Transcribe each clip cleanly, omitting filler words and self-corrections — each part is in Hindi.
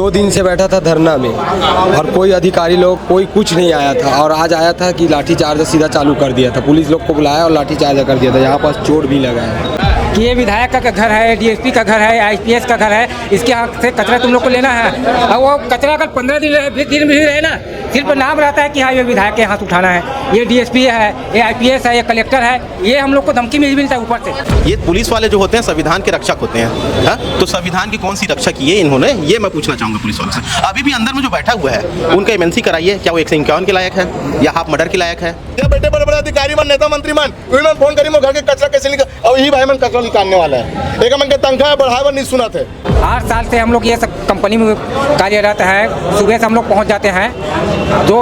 2 दिन से बैठा था धरना में और कोई अधिकारी लोग कोई कुछ नहीं आया था, और आज आया था कि लाठीचार्ज सीधा चालू कर दिया था। पुलिस लोग को बुलाया और लाठीचार्ज कर दिया था। यहाँ पास चोट भी लगा है कि ये विधायक का घर है, डीएसपी का घर है, आईपीएस का घर है, इसके यहाँ से कचरा तुम लोग को लेना है। और वो कचरा अगर 15 दिन रहे, दिन भी रहे ना, सिर्फ नाम रहता है कि हाँ ये विधायक के यहाँ से उठाना है, ये डीएसपी है, ये आईपीएस है, ये कलेक्टर है, ये हम लोग को धमकी मिलता है ऊपर से। ये पुलिस वाले जो होते हैं संविधान के रक्षक होते हैं, हाँ? तो संविधान की कौन सी रक्षा की है इन्होंने, ये मैं पूछना चाहूँगा पुलिस वालों से। अभी भी अंदर में जो बैठा हुआ है उनका एमएनसी कराइए, क्या वो 151 के लायक है या हाफ मर्डर के लायक है? बैठे बड़े बड़े अधिकारी मन, नेता मंत्री मन, मैं फोन करी घर के कचरा कैसे निकाल, और यही भाई मन कचरा निकालने वाला है। एक मन के तनख्वाह बढ़ावा नहीं सुना थे। 8 साल से हम लोग ये सब कंपनी में कार्यरत है। सुबह से हम लोग पहुंच जाते हैं, जो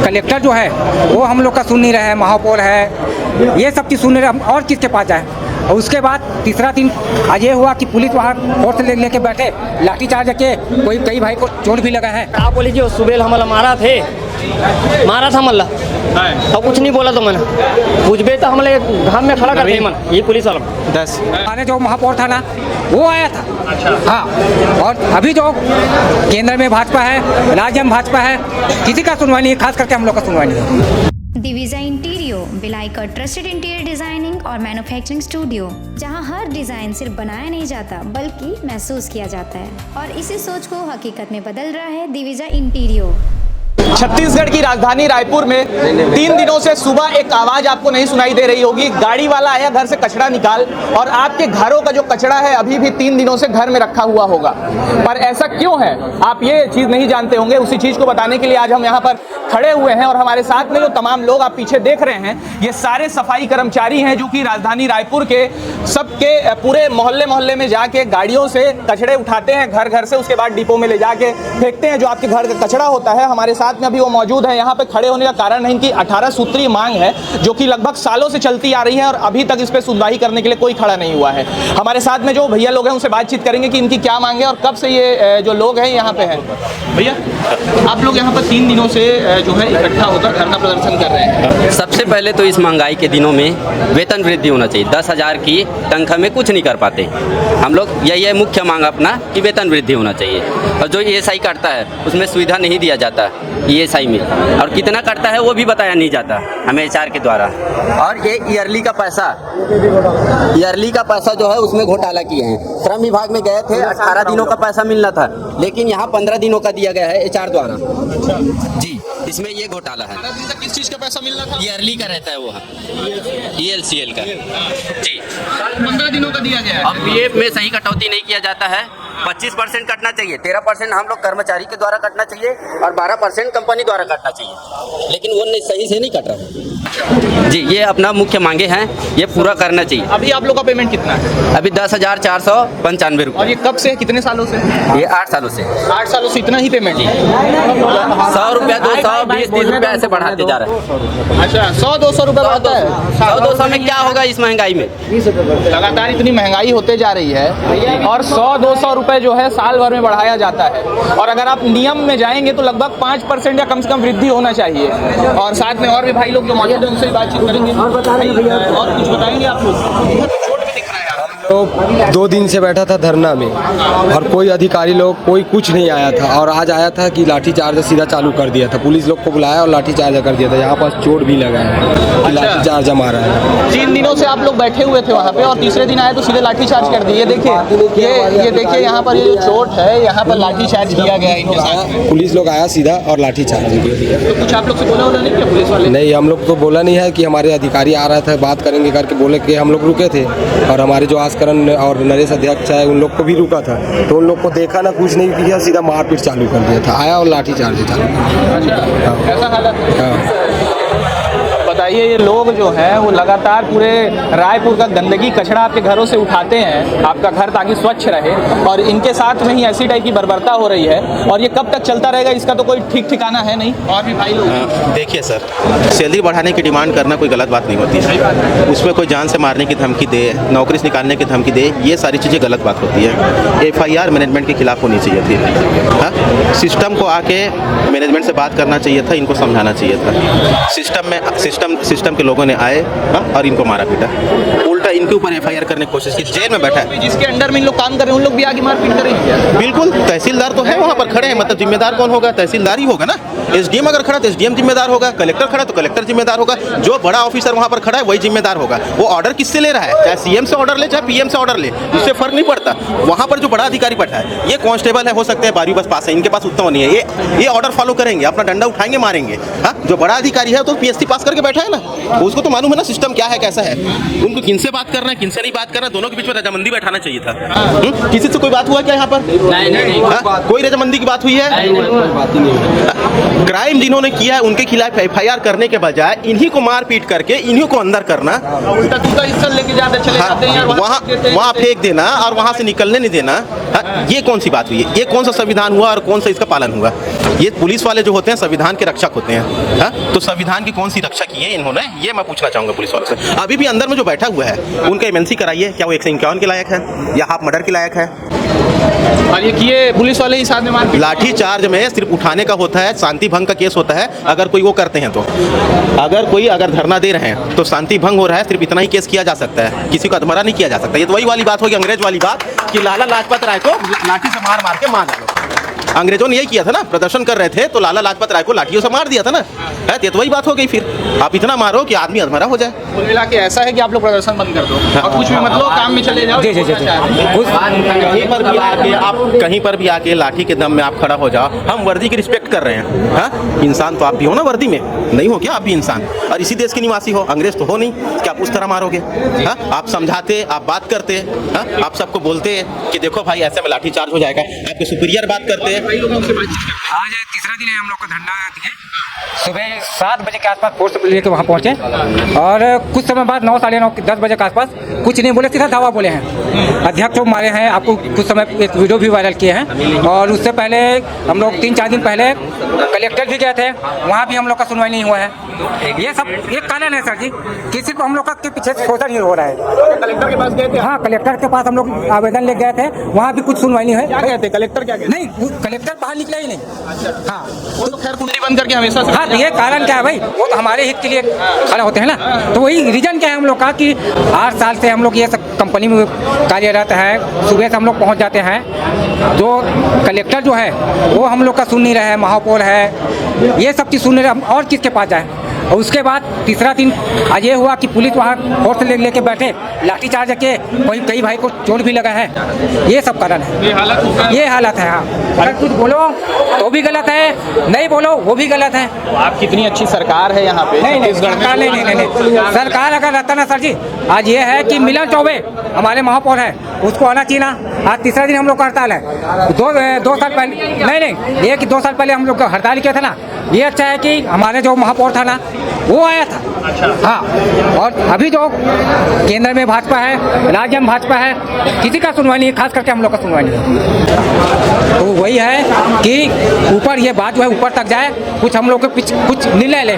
कलेक्टर जो है वो हम लोग का सुन नहीं रहे हैं, महापौर है, ये सब चीज़ सुन नहीं रहे, हम और किसके पास जाए। और उसके बाद तीसरा दिन आज ये हुआ कि पुलिस वहाँ फोर्स लेके बैठे, लाठीचार्ज के कई भाई को चोट भी लगा है। आप बोली जो सुबह हमला मारा था मल्ला, अब कुछ नहीं बोला तो मैंने पूछबे तो हमले घाम में खड़ा कर दिए मन, ये पुलिस वाला 10 आने जो महापौर था ना वो आया था। अच्छा। हाँ, और अभी जो केंद्र में भाजपा है, राज्य में भाजपा है, किसी का सुनवाई नहीं है, खास करके हम लोग का सुनवाई नहीं है। दिविजा इंटीरियो बिलाई का ट्रस्टेड इंटीरियर डिजाइनिंग और मैन्युफैक्चरिंग स्टूडियो, जहां हर डिजाइन सिर्फ बनाया नहीं जाता बल्कि महसूस किया जाता है, और इसी सोच को हकीकत में बदल रहा है दिविजा इंटीरियो। छत्तीसगढ़ की राजधानी रायपुर में 3 दिनों से सुबह एक आवाज आपको नहीं सुनाई दे रही होगी, गाड़ी वाला आया घर से कचरा निकाल, और आपके घरों का जो कचरा है अभी भी 3 दिनों से घर में रखा हुआ होगा। पर ऐसा क्यों है आप ये चीज नहीं जानते होंगे। उसी चीज को बताने के लिए आज हम यहाँ पर खड़े हुए हैं, और हमारे साथ में जो तमाम लोग आप पीछे देख रहे हैं ये सारे सफाई कर्मचारी हैं जो कि राजधानी रायपुर के सबके पूरे मोहल्ले में जाके गाड़ियों से कचड़े उठाते हैं घर घर से, उसके बाद डिपो में ले जाके फेंकते हैं। जो आपके घर का कचरा होता है, हमारे साथ में अभी वो मौजूद है। यहाँ पे खड़े होने का कारण है इनकी 18 सूत्रीय मांग है जो कि लगभग सालों से चलती आ रही है, और अभी तक इस पे सुनवाई करने के लिए कोई खड़ा नहीं हुआ है। हमारे साथ में जो भैया लोग हैं उनसे बातचीत करेंगे कि इनकी क्या मांग है और कब से ये जो लोग हैं यहाँ पे हैं। भैया, आप लोग यहाँ पर 3 दिनों से जो है इकट्ठा होकर धरना प्रदर्शन कर रहे हैं। सबसे पहले तो इस महंगाई के दिनों में वेतन वृद्धि होना चाहिए। 10,000 की तनख्वाह में कुछ नहीं कर पाते हम लोग, यही है मुख्य मांग अपना कि वेतन वृद्धि होना चाहिए। और जो ईएसआई काटता है उसमें सुविधा नहीं दिया जाता ईएसआई में, और कितना कटता है वो भी बताया नहीं जाता हमें एचआर के द्वारा। और ये ईयरली का पैसा जो है उसमें घोटाला किए हैं। श्रम विभाग में गए थे, 18 दिनों का पैसा मिलना था, लेकिन यहाँ 15 दिनों का दिया गया है एचआर द्वारा। जी, इसमें ये घोटाला है। किस चीज का पैसा मिलना था? ईयरली का रहता है वो, ELCL का। जी, 15 दिनों का दिया गया है। अब पीएफ में सही कटौती नहीं किया जाता है। 25% कटना चाहिए, 13% हम लोग कर्मचारी के द्वारा कटना चाहिए और 12% कंपनी द्वारा कटना चाहिए, लेकिन वो सही से नहीं कट रहा। जी, ये अपना मुख्य मांगे हैं, ये पूरा करना चाहिए। अभी आप लोग का पेमेंट कितना है? अभी 10,495 रुपये। और ये कब से, कितने सालों से? ये 8 सालों से। 8 सालों से इतना ही पेमेंट? 100 रुपया, 200, 20, 30 रुपया ऐसे बढ़ाते जा रहे हैं। अच्छा, 100-200 रुपये बढ़ता है? 100-200 में क्या होगा इस महंगाई में? लगातार इतनी महंगाई होते जा रही है, और 100-200 रुपए जो है साल भर में बढ़ाया जाता है। और अगर आप नियम में जाएंगे तो लगभग 5% या कम से कम वृद्धि होना चाहिए। और साथ में और भी भाई लोग जो मौजूद हैं उनसे बातचीत करेंगे। और कुछ बताएंगे आप लोग? तो 2 दिन से बैठा था धरना में और कोई अधिकारी लोग कोई कुछ नहीं आया था, और आज आया था कि लाठीचार्ज सीधा चालू कर दिया था। पुलिस लोग को बुलाया और लाठीचार्ज कर दिया था। यहाँ पास चोट भी लगा है, लाठीचार्ज मारा है। 3 दिनों से आप लोग बैठे हुए थे वहाँ पे, और तीसरे दिन आए तो सीधे लाठीचार्ज कर दिए। देखिए, ये देखिए यहाँ पर ये जो चोट है, यहाँ पर लाठीचार्ज किया गया इनके साथ। पुलिस लोग आया सीधा और लाठीचार्ज किया। तो कुछ आप लोग से बोला नहीं क्या पुलिस वाले? नहीं, हम लोग तो बोला नहीं है कि हमारे अधिकारी आ रहा था, बात करेंगे करके बोले कि हम लोग रुके थे, और हमारे जो आस्करण और नरेश अध्यक्ष है उन लोग को भी रुका था, तो उन लोग को देखा ना, कुछ नहीं किया, सीधा मारपीट चालू कर दिया था। आया और लाठीचार्ज चालू किया। अच्छा, ऐसा हालत? हाँ। बताइए, ये लोग जो हैं वो लगातार पूरे रायपुर का गंदगी कचरा आपके घरों से उठाते हैं, आपका घर ताकि स्वच्छ रहे, और इनके साथ में ही ऐसी टाइप की बर्बरता हो रही है। और ये कब तक चलता रहेगा इसका तो कोई ठीक ठिकाना है नहीं। और भी भाई लोग, देखिए सर, सैलरी बढ़ाने की डिमांड करना कोई गलत बात नहीं होती है। उसमें कोई जान से मारने की धमकी दे, नौकरी से निकालने की धमकी दे, ये सारी चीज़ें गलत बात होती है। FIR मैनेजमेंट के खिलाफ होनी चाहिए थी। हाँ, सिस्टम को आके मैनेजमेंट से बात करना चाहिए था, इनको समझाना चाहिए था। सिस्टम के लोगों ने सामने आए और इनको मारा पीटा, उल्टा इनके ऊपर FIR करने की कोशिश की, जेल में बैठा है। जिसके अंडर में इन लोग काम कर रहे हैं उन लोग भी आगे मारपीट करेंगे। बिल्कुल, तहसीलदार तो है वहाँ पर खड़े हैं, मतलब जिम्मेदार कौन होगा? तहसीलदार ही होगा ना। SDM अगर खड़ा तो SDM जिम्मेदार होगा, कलेक्टर खड़ा तो कलेक्टर जिम्मेदार होगा, जो बड़ा ऑफिसर वहाँ पर खड़ा है वही जिम्मेदार होगा। वो ऑर्डर किससे ले रहा है? चाहे CM से ऑर्डर ले, चाहे PM से ऑर्डर ले, उससे फर्क नहीं पड़ता। वहाँ पर जो बड़ा अधिकारी बैठा है, ये कांस्टेबल है, हो सकते हैं 12वीं बस पास है, इनके पास उतना नहीं है, ये ऑर्डर फॉलो करेंगे, अपना डंडा उठाएंगे, मारेंगे। हाँ, जो बड़ा अधिकारी है तो PSC पास करके बैठा है ना, उसको तो मालूम है ना सिस्टम क्या है, कैसा है। उनको किनसे बात करना है, किनसे नहीं बात करना, दोनों के बीच में रजामंदी बैठाना चाहिए था। किसी से कोई बात हुआ क्या यहाँ पर? नहीं, कोई रजामंदी की बात हुई है? क्राइम जिन्होंने किया है उनके खिलाफ FIR करने के बजाय इन्हीं को मार पीट करके इन्हीं को अंदर करना, लेके जाते चले जाते हैं, वहाँ फेंक देना और वहाँ से निकलने नहीं देना, ये कौन सी बात हुई है? ये कौन सा संविधान हुआ और कौन सा इसका पालन हुआ? ये पुलिस वाले जो होते हैं संविधान के रक्षक होते हैं। हाँ, तो संविधान की कौन सी रक्षा की है इन्होंने, ये मैं पूछना चाहूंगा पुलिस वालों से। अभी भी अंदर में जो बैठा हुआ है उनका MNC कराइए, क्या वो 151 के लायक है या हाफ मर्डर के लायक है? और ये किए पुलिस वाले ही साथ में मार लाठी चार्ज में सिर्फ उठाने का होता है, शांति भंग का केस होता है अगर कोई वो करते हैं तो। अगर धरना दे रहे हैं तो शांति भंग हो रहा है, सिर्फ इतना ही केस किया जा सकता है, किसी को अधमरा नहीं किया जा सकता। ये तो वही वाली बात होगी, अंग्रेज वाली बात कि लाला लाजपत राय को लाठी से मार मार के मार डालो। अंग्रेजों ने यही किया था ना, प्रदर्शन कर रहे थे तो लाला लाजपत राय को लाठियों से मार दिया था ना। है तो वही बात हो गई, फिर आप इतना मारो कि आदमी अधमरा हो जाए। कुल मिला के ऐसा है कि आप लोग प्रदर्शन बंद कर दो और कुछ भी मतलब काम में चले जाओ। जी जी जी कहीं पर भी आके लाठी के दम में आप खड़ा हो जाओ, हम वर्दी की रिस्पेक्ट कर रहे हैं। हाँ, इंसान तो आप भी हो ना वर्दी में, नहीं हो क्या आप भी इंसान? और इसी देश के निवासी हो, अंग्रेज तो हो नहीं कि आप उस तरह मारोगे। हाँ, आप समझाते, आप बात करते, हाँ, आप सबको बोलते कि देखो भाई ऐसे में लाठी चार्ज हो जाएगा, आपके सुपीरियर बात करते। आज तीसरा दिन है हम लोग का धरना है। सुबह 7 बजे के आसपास फोर्स लेके वहाँ पहुँचे और कुछ समय बाद 9, साढ़े 9, 10 बजे के आसपास कुछ नहीं बोले, सीधा दावा बोले हैं। अध्यक्ष को मारे हैं, आपको कुछ समय एक वीडियो भी वायरल किए हैं। और उससे पहले हम लोग 3-4 दिन पहले कलेक्टर भी गए थे, वहाँ भी हम लोग का सुनवाई नहीं हुआ है। ये सब एक कारण है सर जी, किसी को हम लोग के पीछे सोचा नहीं हो रहा है। कलेक्टर के पास गए थे? हाँ, कलेक्टर के पास हम लोग आवेदन ले गए थे, वहाँ भी कुछ सुनवाई नहीं है। क्या कहते? कलेक्टर क्या कहते? नहीं, कलेक्टर बाहर निकला ही नहीं। हाँ, वो तो खैर कुंडली बंद करके हमेशा से। हाँ, ये कारण क्या है भाई, वो तो हमारे हित के लिए खड़े होते हैं ना। तो वही रीजन क्या है हम लोग का कि 8 साल से हम लोग ये सब कंपनी में कार्यरत है। सुबह से हम लोग पहुंच जाते हैं, जो कलेक्टर जो है वो हम लोग का सुन नहीं रहे हैं, महापौर है, ये सब चीज़ सुन रहे हैं, और किसके पास जाए। और उसके बाद तीसरा दिन आज ये हुआ कि पुलिस वहाँ फोर्स लेके बैठे, लाठीचार्ज के कई भाई को चोट भी लगा है। ये सब कारण है, ये हालत है। हाँ, अगर कुछ बोलो तो भी गलत है, नहीं बोलो वो भी गलत है। तो आप कितनी अच्छी सरकार है यहाँ पे नहीं, सरकार नहीं, सरकार अगर रहता ना सर जी, आज ये है कि मिलन चौबे हमारे महापौर है, उसको आना चाहिए ना। आज तीसरा दिन हम लोग का हड़ताल है। 2 साल पहले नहीं, ये कि 2 साल पहले हम लोग का हड़ताल किया था ना। ये अच्छा है कि हमारे जो महापौर था ना वो आया था। हाँ, और अभी जो केंद्र में भाजपा है, राज्य में भाजपा है, किसी का सुनवाई नहीं है, खास करके हम लोग का सुनवाई नहीं है। तो वही है कि ऊपर ये बात जो है ऊपर तक जाए, कुछ हम लोग के कुछ निर्णय ले।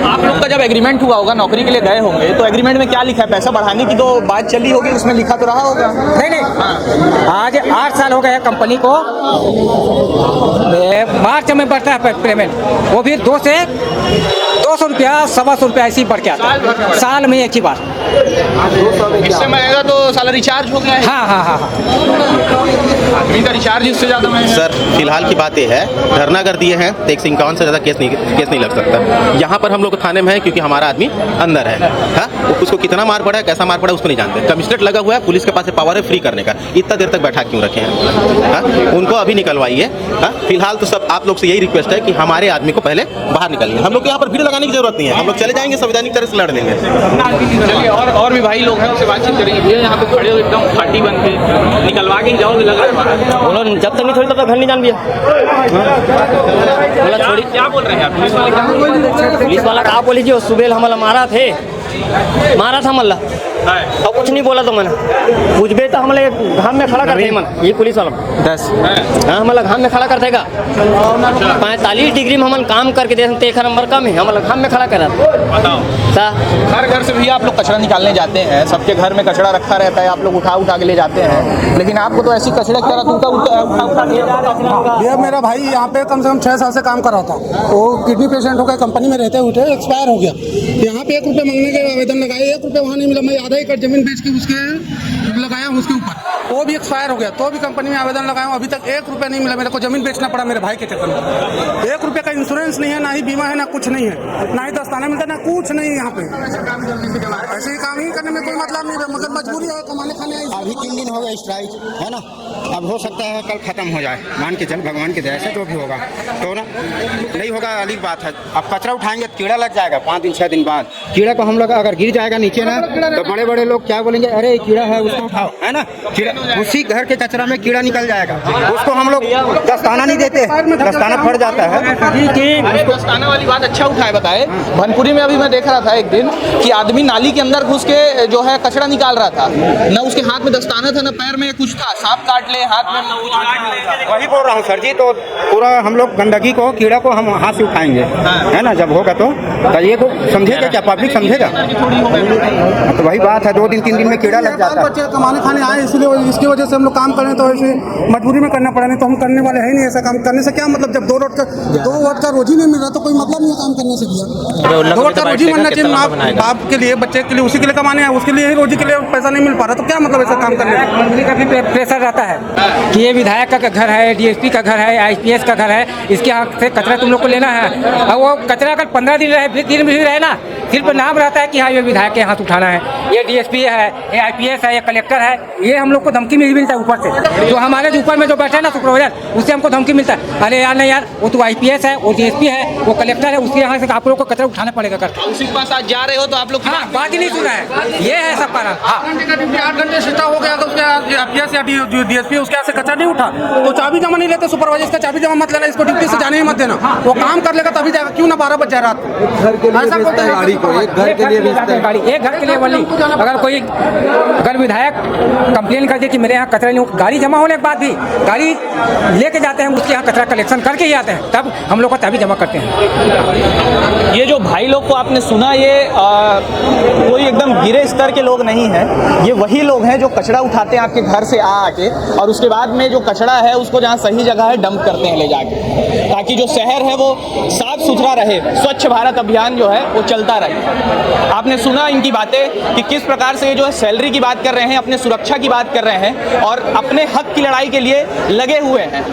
आप लोग का जब एग्रीमेंट हुआ होगा, नौकरी के लिए गए होंगे, तो एग्रीमेंट में क्या लिखा है? पैसा बढ़ाने की तो बात चली होगी, उसमें लिखा तो रहा होगा? नहीं, आज 8 साल हो गए हैं कंपनी को। मार्च में बढ़ता है पेमेंट, वो भी 200 रुपया, 125 रुपया ऐसे ही बढ़ के आता है साल में एक ही बार। इससे महंगा तो साला रिचार्ज हो गया है। हाँ, आदमी का रिचार्ज इससे ज़्यादा महंगा। सर फिलहाल की बात यह है, धरना कर दिए हैं तो 151 से ज़्यादा केस नहीं लग सकता। यहाँ पर हम लोग थाने में है क्योंकि हमारा आदमी अंदर है। हाँ, उसको कितना मार पड़ा है, कैसा मार पड़ा है उसको नहीं जानते। कमिश्नरेट लगा हुआ है, पुलिस के पास पावर है फ्री करने का, इतना देर तक बैठा क्यों रखे हैं? हाँ, उनको अभी निकलवाइए। हाँ, फिलहाल तो सब आप लोग से यही रिक्वेस्ट है कि हमारे आदमी को पहले बाहर निकालिए। हम लोग यहाँ पर भीड़ लगाने की जरूरत नहीं है, हम लोग चले जाएंगे, संवैधानिक तरह से लड़ लेंगे। चलिए, और भी भाई लोग हैं, उनसे बातचीत करेंगे। भैया यहाँ पे खड़े हो एकदम फाटी बन के, निकलवा के जाओगे लग रहा है। बोलो जब तक नहीं छोड़ी तब तक घर नहीं जान भैया। बोला छोड़ी, क्या बोल रहे हैं आप? पुलिस वाले क्या? पुलिस वाला कहा बोली जी सुबह हमला मारा था मल्ला और कुछ नहीं बोला तो मैंने पूछबे तो हमले घाम में खड़ा करते मन ये पुलिस वाला 10 हाँ हमला घाम में खड़ा कर देगा 45 डिग्री में हम काम करके दे सकते 1 नंबर कम है हमला घाम में खड़ा करा हर घर से भी आप लोग कचरा निकालने जाते हैं, सबके घर में कचरा रखा रहता है, आप लोग उठा के ले जाते हैं, लेकिन आपको तो ऐसी कचरे की तरह उठा ये मेरा भाई यहाँ पे कम से कम 6 साल से काम कर रहा था, वो किडनी पेशेंट हो गया, कंपनी में रहते हुए एक्सपायर हो गया। यहाँ पे 1 रुपये मांगने के आवेदन लगाए, 1 रुपये वहाँ नहीं मिला। मैं आधा एकड़ जमीन बेच के उसके लगाया उसके ऊपर, वो भी एक्सपायर हो गया, तो भी कंपनी में आवेदन लगाया, अभी तक 1 रुपये नहीं मिला। मेरे को जमीन बेचना पड़ा मेरे भाई के चक्कर में। 1 रुपये का इंश्योरेंस नहीं है, ना ही बीमा है, ना कुछ नहीं है, ना ही दस्ताना मिलता, ना कुछ नहीं है। यहाँ पे ऐसे ही काम ही करने में कोई मतलब नहीं है, मगर मजबूरी है, कमाने खाने आई। अभी 3 दिन हो गए स्ट्राइक है ना, अब हो सकता है कल खत्म हो जाए, मान के चल भगवान की दया से जो भी होगा तो ना नहीं होगा अलग बात है। अब कचरा उठाएंगे तो कीड़ा लग जाएगा 5 दिन 6 दिन बाद। कीड़ा को हम लोग अगर गिर जाएगा नीचे ना तो बड़े बड़े लोग क्या बोलेंगे, अरे कीड़ा है उसको उठाओ, है ना। कीड़ा उसी घर के कचरा में कीड़ा निकल जाएगा, उसको हम लोग दस्ताना नहीं देते, दस्ताना फट जाता है। दस्ताना वाली बात अच्छा उठाए बताए। भनपुरी में अभी मैं देख रहा था एक दिन कि आदमी नाली के अंदर घुस के जो है कचरा निकाल रहा था, ना उसके हाथ में दस्ताना था, ना पैर में कुछ था, सांप काट ले हाथ में। वही बोल रहा हूँ सर जी, तो पूरा हम लोग गंदगी को कीड़ा को हम हाथ से उठाएंगे, है ना। जब होगा तो ये को समझेगा क्या, पब्लिक समझेगा? तो वही बात है, 2 दिन 3 दिन में कीड़ा लग जाता है। बच्चे कमाने खाने आए, इसलिए इसकी वजह से हम लोग काम करें तो ऐसे मजबूरी में करना पड़ा, नहीं तो हम करने वाले है नहीं। ऐसा काम करने से क्या मतलब, जब 2 वक्त का रोजी नहीं मिल रहा तो कोई मतलब नहीं है काम करने से दिया। 2 वक्त का रोजी मिलना चाहिए ना, बाप के लिए, बच्चे के लिए, उसी के लिए कमाने हैं, उसके लिए ही रोजी के लिए पैसा नहीं मिल पा रहा तो क्या मतलब ऐसा काम करने का। मंत्री का भी प्रेशर रहता है कि ये विधायक का घर है, डीएसपी का घर है, आईपीएस का घर है, इसके हाथ से कचरा तुम लोग को लेना है। और वो कचरा अगर 15 दिन रहे, 3 दिन रहे ना, सिर्फ नाम रहता है कि हाँ ये विधायक के हाथ उठाना है, ये डीएसपी है, ये आईपीएस है, ये कलेक्टर है। ये हम लोग को धमकी मिलता है ऊपर से, जो हमारे ऊपर में जो बैठा है ना सुपरवाइजर, उससे हमको धमकी मिलता है, अरे यार नहीं यार, वो तो आईपीएस है, वो डीएसपी है, वो कलेक्टर है, उसके यहाँ से आप लोग को कचरा उठाना पड़ेगा करके। उसी के पास आज जा रहे हो तो आप लोग हाँ, बात ही नहीं सुना है, ये है सब कारण। हाँ 8 घंटे शिफ्टा हो गया तो उसके आईपीएस या डीएसपी उसके यहाँ से कचरा नहीं उठा तो चाबी जमा नहीं लेते, सुपरवाइजर का चाबी जमा मत लेना, इसको ड्यूटी से जाने ही मत देना, वो काम कर लेगा तभी जाएगा। क्यों ना 12 बज जाए रात घर के लिए बेचता है गाड़ी को, एक घर के लिए बेचता है गाड़ी, एक घर के लिए बोली। अगर कोई विधायक कंप्लेन कर दे कि मेरे यहाँ कचरा नहीं, गाड़ी जमा होने के बाद भी गाड़ी लेके जाते हैं, उसके यहाँ कचरा कलेक्शन करके ही आते हैं, तब हम लोग को चाबी जमा करते हैं। ये जो भाई लोग को आपने सुना, ये कोई एकदम गिरे स्तर के लोग नहीं हैं, ये वही लोग हैं जो कचरा उठाते हैं आपके घर से आके, और उसके बाद में जो कचरा है उसको जहाँ सही जगह है डंप करते हैं ले जाके, ताकि जो शहर है वो साफ सुथरा रहे, स्वच्छ भारत अभियान जो है वो चलता रहे। आपने सुना इनकी बातें कि किस प्रकार से ये जो है सैलरी की बात कर रहे हैं, अपने सुरक्षा की बात कर रहे हैं और अपने हक की लड़ाई के लिए लगे हुए हैं।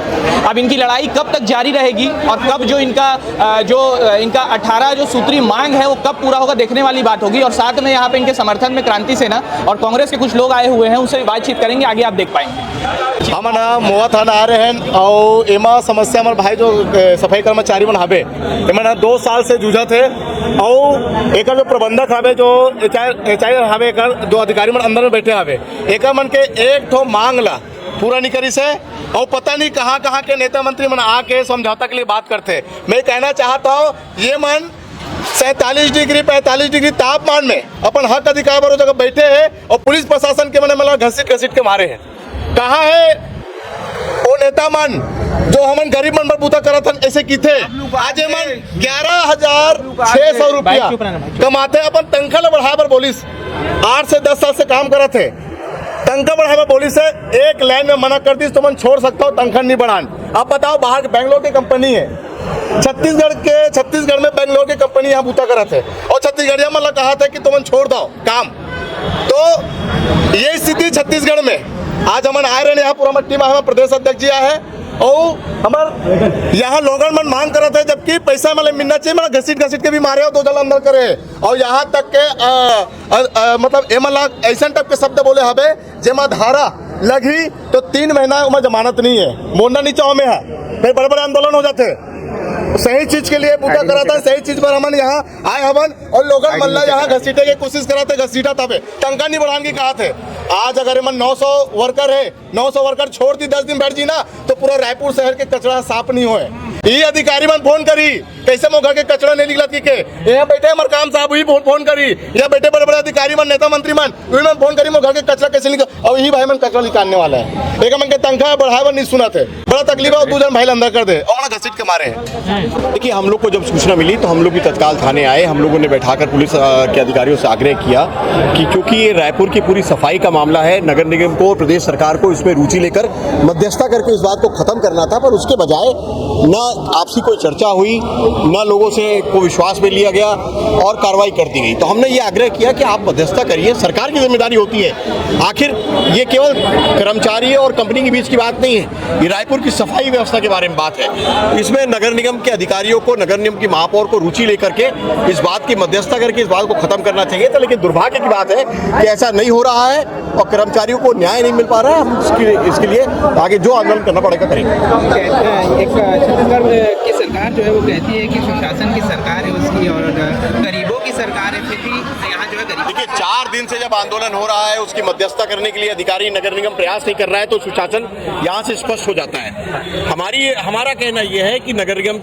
अब इनकी लड़ाई कब तक जारी रहेगी और कब जो इनका 18 जो सूत्री मांग है वो कब पूरा होगा, देखने वाली बात होगी। और साथ में यहाँ पे इनके समर्थन में क्रांति सेना और कांग्रेस के कुछ लोग आए हुए हैं, उनसे बातचीत करेंगे, आगे आप देख पाएंगे। हम ना मोआ थाना आ रहे हैं और एमा समस्या हमारे भाई जो सफाई कर्मचारी मन हवे एमा 2 साल से जूझा थे और एक जो प्रबंधक हवे जो एचआई हवे एक जो अधिकारी मन अंदर में बैठे हवे एक मन के एक ठो मांग ला पूरा नहीं करी से और पता नहीं कहाँ कहाँ के नेता मंत्री मन आके समझौता के लिए बात करते। मैं कहना चाहता हूँ ये मन 47 डिग्री 45 डिग्री तापमान में अपन हक अधिकार पर जगह बैठे हैं और पुलिस प्रशासन के मन मतलब घसीट के मारे हैं। कहाँ है वो नेता मन जो हमन गरीब मन पर बूता करत हन ऐसे की थे। आज मन 11,600 रुपया कमाते, अपन तनख्वाह ले बढ़ाए पर बोलिस 8 से 10 साल से काम करत है, तनख्वाह बढ़ाए पर बोलिस है, एक लाइन में मना कर दी तो मन छोड़ सकता हूँ, तनख्वाह नहीं बढ़ान। अब बताओ बाहर बेंगलोर की कंपनी है, छत्तीसगढ़ में बेंगलोर की कंपनी यहाँ बूता करत है और छत्तीसगढ़िया मतलब कहा था कि तुम छोड़ दो काम। तो ये स्थिति छत्तीसगढ़ में आज हम आए रहे यहाँ पूरा मट्टी में हमारे प्रदेश अध्यक्ष जी आए हैं और हमारे यहाँ लोगन मन मांग करते हैं, जबकि पैसा मतलब मिलना चाहिए, मतलब घसीट के भी मारे हो 2 जल अंदर करे और यहाँ तक के मतलब एम लाख ऐसा टाइप के शब्द बोले हवे जेमा धारा लगी तो 3 महीना उम्र जमानत नहीं है, मोड़ना नीचा में है, फिर बड़े बड़े आंदोलन हो जाते हैं। सही चीज के लिए पूजा करा था, सही चीज पर हमन यहाँ आए हवन और लोगन मल्ला यहाँ घसीटे की कोशिश कराते, घसीटा तबे तनख्वाह नहीं बढ़ाने की कहा थे। आज अगर मन 900 वर्कर है, 900 वर्कर छोड़ दी 10 दिन बैठ जी ना तो पूरा रायपुर शहर के कचरा साफ नहीं होए। ये अधिकारी मन फोन करी कैसे मोगा के कचरा नहीं निकलत की के यहाँ बैठे हमारे काम साहब वही फोन करी यहाँ बैठे बड़े बड़े अधिकारी मन नेता मंत्री मन वही मन फोन करी मोगा के कचरा कैसे निकल और यही भाई मन कचरा निकालने वाला है एक मन के तनख्वाह बढ़ावा नहीं सुना थे बड़ा तकलीफ है 2 जन भाई अंदर कर दे और घसीट के मारे हैं। देखिए हम लोग को जब सूचना मिली तो हम लोग भी तत्काल थाने आए। हम लोगों ने बैठाकर पुलिस के अधिकारियों से आग्रह किया कि क्योंकि ये रायपुर की पूरी सफाई का मामला है, नगर निगम को प्रदेश सरकार को इसमें रुचि लेकर मध्यस्थता करके इस बात को खत्म करना था, पर उसके बजाय न आपसी कोई चर्चा हुई, न लोगों से को विश्वास में लिया गया और कार्रवाई कर दी गई। तो हमने ये आग्रह किया कि आप मध्यस्थता करिए, सरकार की जिम्मेदारी होती है। आखिर ये केवल कर्मचारी और कंपनी के बीच की बात नहीं है, ये रायपुर की सफाई व्यवस्था के बारे में बात है। इसमें नगर निगम के अधिकारियों को, नगर निगम की महापौर को रुचि लेकर के इस बात की मध्यस्थता करके इस बात को खत्म करना चाहिए था। लेकिन दुर्भाग्य की बात है कि ऐसा नहीं हो रहा है और कर्मचारियों को न्याय नहीं मिल पा रहा है। हम इसके लिए आगे जो आंदोलन करना पड़ेगा करेंगे। एक छत्तीसगढ़ की सरकार जो है वो कहती है कि सुशासन की सरकार है उसकी और गरीबों की सरकार है, फिर भी यहाँ जो है गरीब। देखिए 4 दिन से जब आंदोलन हो रहा है उसकी मध्यस्थता करने के लिए अधिकारी नगर निगम प्रयास नहीं कर रहा है तो सुशासन यहाँ से स्पष्ट हो जाता है। हमारा कहना यह है कि नगर निगम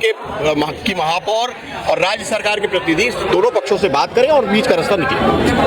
की महापौर और राज्य सरकार के प्रतिनिधि दोनों पक्षों से बात करें और बीच का रास्ता निकले।